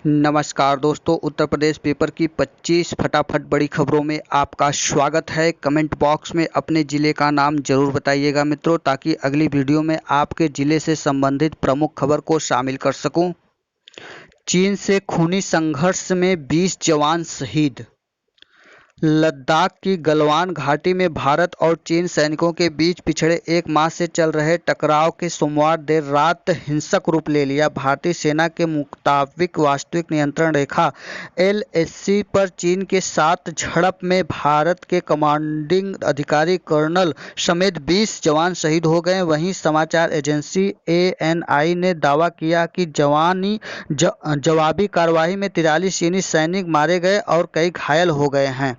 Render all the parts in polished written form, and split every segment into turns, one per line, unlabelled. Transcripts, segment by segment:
नमस्कार दोस्तों, उत्तर प्रदेश पेपर की 25 फटाफट बड़ी खबरों में आपका स्वागत है। कमेंट बॉक्स में अपने ज़िले का नाम जरूर बताइएगा मित्रों, ताकि अगली वीडियो में आपके ज़िले से संबंधित प्रमुख खबर को शामिल कर सकूं। चीन से खूनी संघर्ष में 20 जवान शहीद। लद्दाख की गलवान घाटी में भारत और चीन सैनिकों के बीच पिछले एक माह से चल रहे टकराव के सोमवार देर रात हिंसक रूप ले लिया। भारतीय सेना के मुताबिक वास्तविक नियंत्रण रेखा एलएसी पर चीन के साथ झड़प में भारत के कमांडिंग अधिकारी कर्नल समेत 20 जवान शहीद हो गए। वहीं समाचार एजेंसी एएनआई ने दावा किया कि जवाबी कार्रवाई में 43 चीनी सैनिक मारे गए और कई घायल हो गए हैं।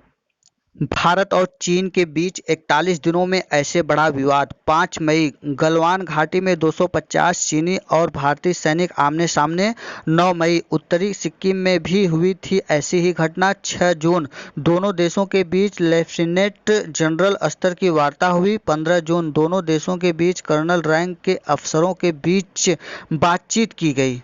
भारत और चीन के बीच 41 दिनों में ऐसे बढ़ा विवाद। 5 मई गलवान घाटी में 250 चीनी और भारतीय सैनिक आमने सामने। 9 मई उत्तरी सिक्किम में भी हुई थी ऐसी ही घटना। 6 जून दोनों देशों के बीच लेफ्टिनेंट जनरल स्तर की वार्ता हुई। 15 जून दोनों देशों के बीच कर्नल रैंक के अफसरों के बीच बातचीत की गई।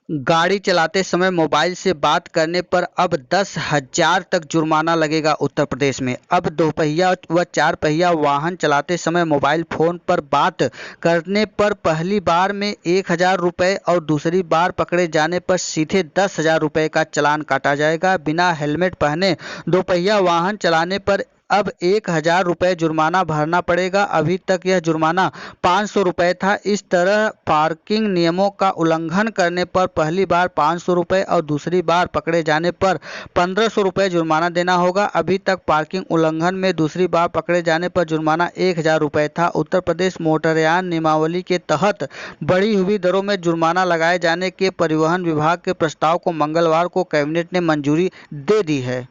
गाड़ी चलाते समय मोबाइल से बात करने पर अब 10,000 तक जुर्माना लगेगा। उत्तर प्रदेश में अब दोपहिया व 4 पहिया वाहन चलाते समय मोबाइल फोन पर बात करने पर पहली बार में 1,000 रुपये और दूसरी बार पकड़े जाने पर सीधे 10,000 रुपये का चालान काटा जाएगा। बिना हेलमेट पहने दोपहिया वाहन चलाने पर अब 1,000 रुपये जुर्माना भरना पड़ेगा। अभी तक यह जुर्माना 500 रुपये था। इस तरह पार्किंग नियमों का उल्लंघन करने पर पहली बार 500 रुपये और दूसरी बार पकड़े जाने पर 1,500 रुपये जुर्माना देना होगा। अभी तक पार्किंग उल्लंघन में दूसरी बार पकड़े जाने पर जुर्माना 1,000 रुपये था। उत्तर प्रदेश मोटरयान नियमावली के तहत बढ़ी हुई दरों में जुर्माना लगाए जाने के परिवहन विभाग के प्रस्ताव को मंगलवार को कैबिनेट ने मंजूरी दे दी है।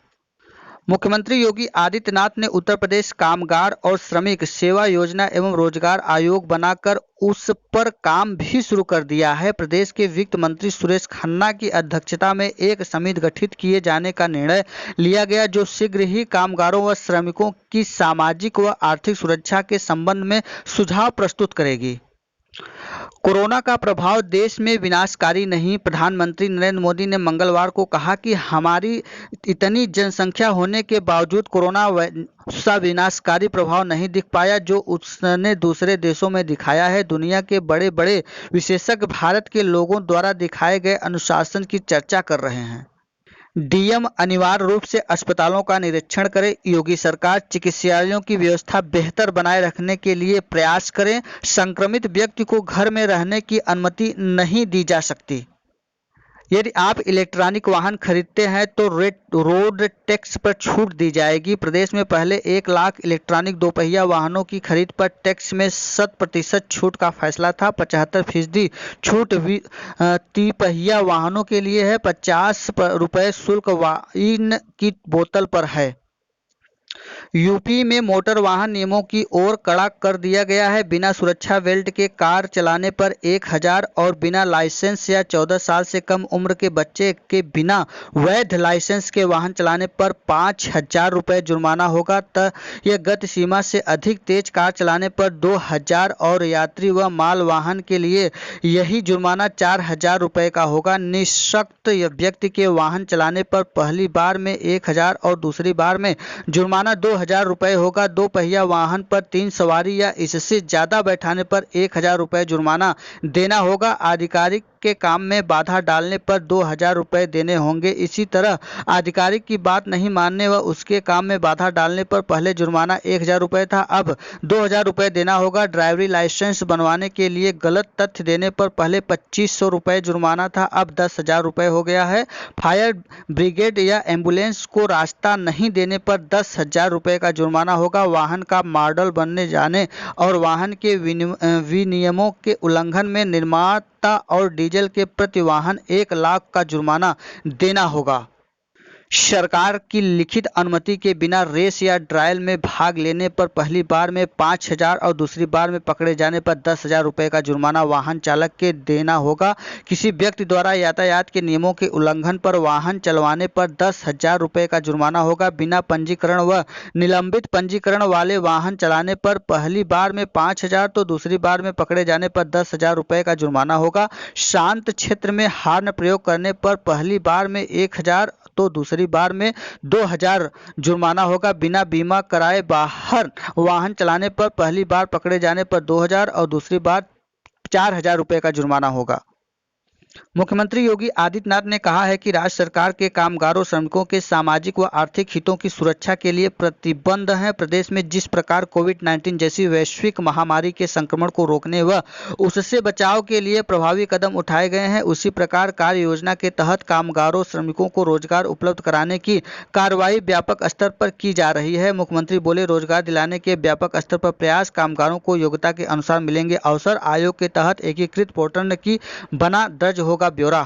मुख्यमंत्री योगी आदित्यनाथ ने उत्तर प्रदेश कामगार और श्रमिक सेवा योजना एवं रोजगार आयोग बनाकर उस पर काम भी शुरू कर दिया है। प्रदेश के वित्त मंत्री सुरेश खन्ना की अध्यक्षता में एक समिति गठित किए जाने का निर्णय लिया गया, जो शीघ्र ही कामगारों व श्रमिकों की सामाजिक व आर्थिक सुरक्षा के संबंध में सुझाव प्रस्तुत करेगी। कोरोना का प्रभाव देश में विनाशकारी नहीं। प्रधानमंत्री नरेंद्र मोदी ने मंगलवार को कहा कि हमारी इतनी जनसंख्या होने के बावजूद कोरोना सा विनाशकारी प्रभाव नहीं दिख पाया जो उसने दूसरे देशों में दिखाया है। दुनिया के बड़े बड़े विशेषज्ञ भारत के लोगों द्वारा दिखाए गए अनुशासन की चर्चा कर रहे हैं। डीएम अनिवार्य रूप से अस्पतालों का निरीक्षण करें। योगी सरकार चिकित्सालयों की व्यवस्था बेहतर बनाए रखने के लिए प्रयास करें। संक्रमित व्यक्ति को घर में रहने की अनुमति नहीं दी जा सकती। यदि आप इलेक्ट्रॉनिक वाहन खरीदते हैं तो रोड टैक्स पर छूट दी जाएगी। प्रदेश में पहले 1 लाख इलेक्ट्रॉनिक दोपहिया वाहनों की खरीद पर टैक्स में 100% छूट का फैसला था। 75% छूट तिपहिया वाहनों के लिए है। 50 रुपये शुल्क वाइन की बोतल पर है। यूपी में मोटर वाहन नियमों की ओर कड़ा कर दिया गया है। बिना सुरक्षा बेल्ट के कार चलाने पर 1,000 और बिना लाइसेंस या 14 साल से कम उम्र के बच्चे के बिना वैध लाइसेंस के वाहन चलाने पर 5,000 रुपये जुर्माना होगा। यह गति सीमा से अधिक तेज कार चलाने पर 2,000 और यात्री व माल वाहन के लिए यही जुर्माना 4,000 रुपये का होगा। निःशक्त व्यक्ति के वाहन चलाने पर पहली बार में 1,000 और दूसरी बार में जुर्माना 2,000 रुपये होगा। 2 पहिया वाहन पर 3 सवारी या इससे ज़्यादा बैठाने पर 1,000 रुपये जुर्माना देना होगा। आधिकारिक के काम में बाधा डालने पर 2,000 रुपये देने होंगे। इसी तरह आधिकारिक की बात नहीं मानने व उसके काम में बाधा डालने पर पहले जुर्माना 1,000 रुपये था, अब 2,000 रुपये देना होगा। ड्राइवरी लाइसेंस बनवाने के लिए गलत तथ्य देने पर पहले 2,500 रुपये जुर्माना था, अब 10,000 रुपये हो गया है। फायर ब्रिगेड या एम्बुलेंस को रास्ता नहीं देने पर 10,000 रुपये का जुर्माना होगा। वाहन का मॉडल बनने जाने और वाहन के विनियमों के उल्लंघन में निर्माता और डीजल के प्रति वाहन 1 लाख का जुर्माना देना होगा। सरकार की लिखित अनुमति के बिना रेस या ट्रायल में भाग लेने पर पहली बार में 5,000 और दूसरी बार में पकड़े जाने पर 10,000 रुपये का जुर्माना वाहन चालक के देना होगा। किसी व्यक्ति द्वारा यातायात के नियमों के उल्लंघन पर वाहन चलवाने पर 10,000 रुपये का जुर्माना होगा। बिना पंजीकरण व निलंबित पंजीकरण वाले वाहन चलाने पर पहली बार में 5,000 तो दूसरी बार में पकड़े जाने पर 10,000 रुपये का जुर्माना होगा। शांत क्षेत्र में हॉर्न प्रयोग करने पर पहली बार में 1,000 तो दूसरी बार में 2,000 जुर्माना होगा। बिना बीमा कराए बाहर वाहन चलाने पर पहली बार पकड़े जाने पर 2,000 और दूसरी बार 4,000 रुपये का जुर्माना होगा। मुख्यमंत्री योगी आदित्यनाथ ने कहा है कि राज्य सरकार के कामगारों श्रमिकों के सामाजिक व आर्थिक हितों की सुरक्षा के लिए प्रतिबद्ध है। प्रदेश में जिस प्रकार कोविड-19 जैसी वैश्विक महामारी के संक्रमण को रोकने व उससे बचाव के लिए प्रभावी कदम उठाए गए हैं, उसी प्रकार कार्य योजना के तहत कामगारों श्रमिकों को रोजगार उपलब्ध कराने की कार्रवाई व्यापक स्तर पर की जा रही है। मुख्यमंत्री बोले, रोजगार दिलाने के व्यापक स्तर पर प्रयास, कामगारों को योग्यता के अनुसार मिलेंगे अवसर। आयोग के तहत एकीकृत पोर्टल की बना दर्ज होगा ब्यौरा।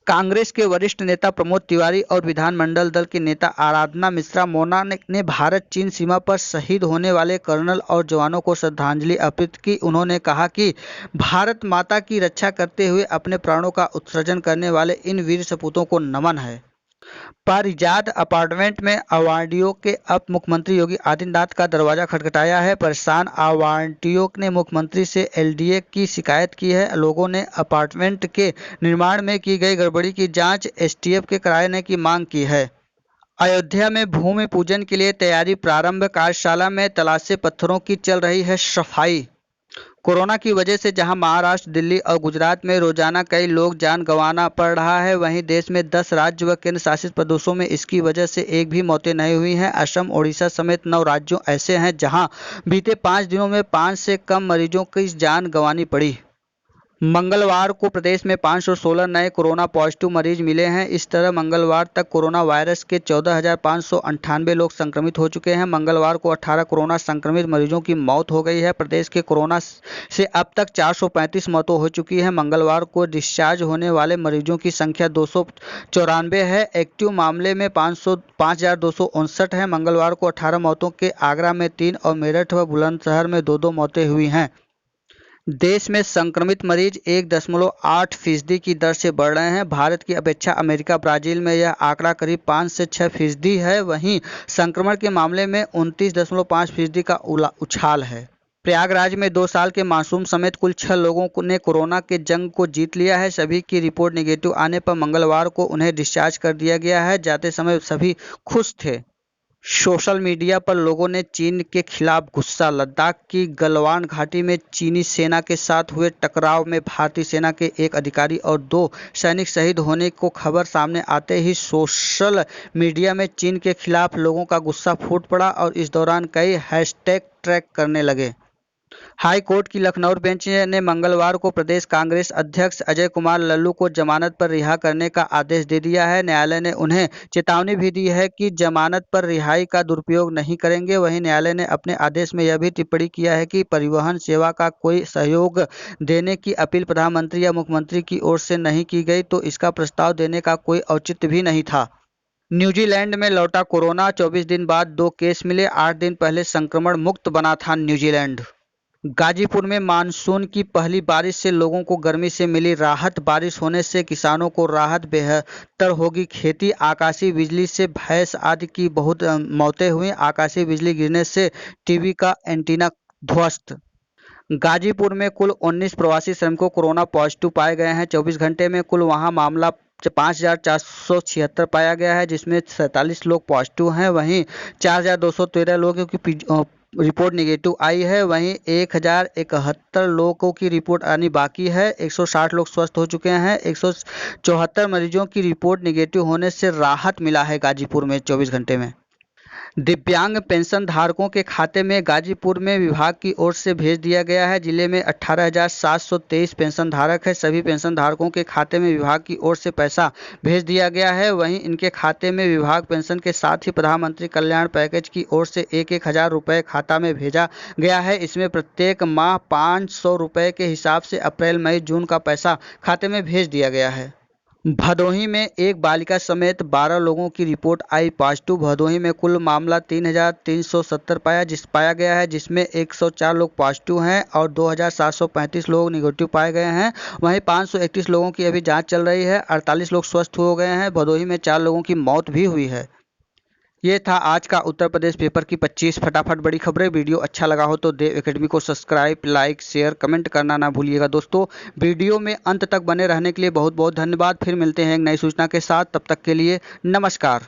कांग्रेस के वरिष्ठ नेता प्रमोद तिवारी और विधानमंडल दल के नेता आराधना मिश्रा मोना ने भारत चीन सीमा पर शहीद होने वाले कर्नल और जवानों को श्रद्धांजलि अर्पित की। उन्होंने कहा कि भारत माता की रक्षा करते हुए अपने प्राणों का उत्सर्जन करने वाले इन वीर सपूतों को नमन है। पारिजात अपार्टमेंट में अवार्डियों के अब मुख्यमंत्री योगी आदित्यनाथ का दरवाजा खटखटाया है। परेशान अवार्डियों ने मुख्यमंत्री से एलडीए की शिकायत की है। लोगों ने अपार्टमेंट के निर्माण में की गई गड़बड़ी की जांच एसटीएफ के कराने की मांग की है। अयोध्या में भूमि पूजन के लिए तैयारी प्रारंभ, कार्यशाला में तलाशे पत्थरों की चल रही है सफाई। कोरोना की वजह से जहां महाराष्ट्र, दिल्ली और गुजरात में रोजाना कई लोग जान गंवाना पड़ रहा है, वहीं देश में 10 राज्य व केंद्र शासित प्रदेशों में इसकी वजह से एक भी मौतें नहीं हुई हैं। असम, ओडिशा समेत 9 राज्यों ऐसे हैं जहां बीते 5 दिनों में 5 से कम मरीजों की जान गंवानी पड़ी। मंगलवार को प्रदेश में 516 नए कोरोना पॉजिटिव मरीज मिले हैं। इस तरह मंगलवार तक कोरोना वायरस के 14,598 लोग संक्रमित हो चुके हैं। मंगलवार को 18 कोरोना संक्रमित मरीजों की मौत हो गई है। प्रदेश के कोरोना से अब तक 435 मौतें हो चुकी हैं। मंगलवार को डिस्चार्ज होने वाले मरीजों की संख्या 294 है। एक्टिव मामले में 5,259 है। मंगलवार को 18 मौतों के आगरा में 3 और मेरठ व बुलंदशहर में 2-2 मौतें हुई हैं। देश में संक्रमित मरीज 1.8% की दर से बढ़ रहे हैं। भारत की अपेक्षा अमेरिका, ब्राजील में यह आंकड़ा करीब 5 से 6% है। वहीं संक्रमण के मामले में 29.5% का उछाल है। प्रयागराज में 2 साल के मासूम समेत कुल 6 लोगों ने कोरोना के जंग को जीत लिया है। सभी की रिपोर्ट नेगेटिव आने पर मंगलवार को उन्हें डिस्चार्ज कर दिया गया है। जाते समय सभी खुश थे। सोशल मीडिया पर लोगों ने चीन के खिलाफ गुस्सा। लद्दाख की गलवान घाटी में चीनी सेना के साथ हुए टकराव में भारतीय सेना के एक अधिकारी और 2 सैनिक शहीद होने को खबर सामने आते ही सोशल मीडिया में चीन के खिलाफ लोगों का गुस्सा फूट पड़ा और इस दौरान कई हैशटैग ट्रैक करने लगे। हाई कोर्ट की लखनऊ बेंच ने मंगलवार को प्रदेश कांग्रेस अध्यक्ष अजय कुमार लल्लू को जमानत पर रिहा करने का आदेश दे दिया है। न्यायालय ने उन्हें चेतावनी भी दी है कि जमानत पर रिहाई का दुरुपयोग नहीं करेंगे। वहीं न्यायालय ने अपने आदेश में यह भी टिप्पणी किया है कि परिवहन सेवा का कोई सहयोग देने की अपील प्रधानमंत्री या मुख्यमंत्री की ओर से नहीं की गई तो इसका प्रस्ताव देने का कोई औचित्य भी नहीं था। न्यूजीलैंड में लौटा कोरोना, 24 दिन बाद 2 केस मिले। 8 दिन पहले संक्रमण मुक्त बना था न्यूजीलैंड। गाजीपुर में मानसून की पहली बारिश से लोगों को गर्मी से मिली राहत। बारिश होने से किसानों को राहत, बेहतर होगी खेती। आकाशीय बिजली से भैंस आदि की बहुत मौतें हुई। आकाशीय बिजली गिरने से टीवी का एंटीना ध्वस्त। गाजीपुर में कुल 19 प्रवासी श्रमिकों कोरोना पॉजिटिव पाए गए हैं। 24 घंटे में कुल वहां मामला 5,476 पाया गया है, जिसमें 47 लोग पॉजिटिव हैं। वहीं 4,213 लोगों की रिपोर्ट नेगेटिव आई है। वहीं 1,071 लोगों की रिपोर्ट आनी बाकी है। 160 लोग स्वस्थ हो चुके हैं। 174 मरीजों की रिपोर्ट नेगेटिव होने से राहत मिला है गाजीपुर में 24 घंटे में। दिव्यांग पेंशन धारकों के खाते में गाजीपुर में विभाग की ओर से भेज दिया गया है। जिले में 18,723 पेंशन धारक है। सभी पेंशन धारकों के खाते में विभाग की ओर से पैसा भेज दिया गया है। वहीं इनके खाते में विभाग पेंशन के साथ ही प्रधानमंत्री कल्याण पैकेज की ओर से 1,000 रुपये खाता में भेजा गया है। इसमें प्रत्येक माह 500 रुपये के हिसाब से अप्रैल, मई, जून का पैसा खाते में भेज दिया गया है। भदोही में एक बालिका समेत 12 लोगों की रिपोर्ट आई पॉजिटिव। भदोही में कुल मामला 3,370 पाया गया है, जिसमें 104 लोग पॉजिटिव हैं और 2,735 लोग निगेटिव पाए गए हैं। वहीं 531 लोगों की अभी जांच चल रही है। 48 लोग स्वस्थ हो गए हैं। भदोही में 4 लोगों की मौत भी हुई है। ये था आज का उत्तर प्रदेश पेपर की 25 फटाफट बड़ी खबरें। वीडियो अच्छा लगा हो तो देव एकेडमी को सब्सक्राइब, लाइक, शेयर, कमेंट करना ना भूलिएगा दोस्तों। वीडियो में अंत तक बने रहने के लिए बहुत बहुत धन्यवाद। फिर मिलते हैं एक नई सूचना के साथ, तब तक के लिए नमस्कार।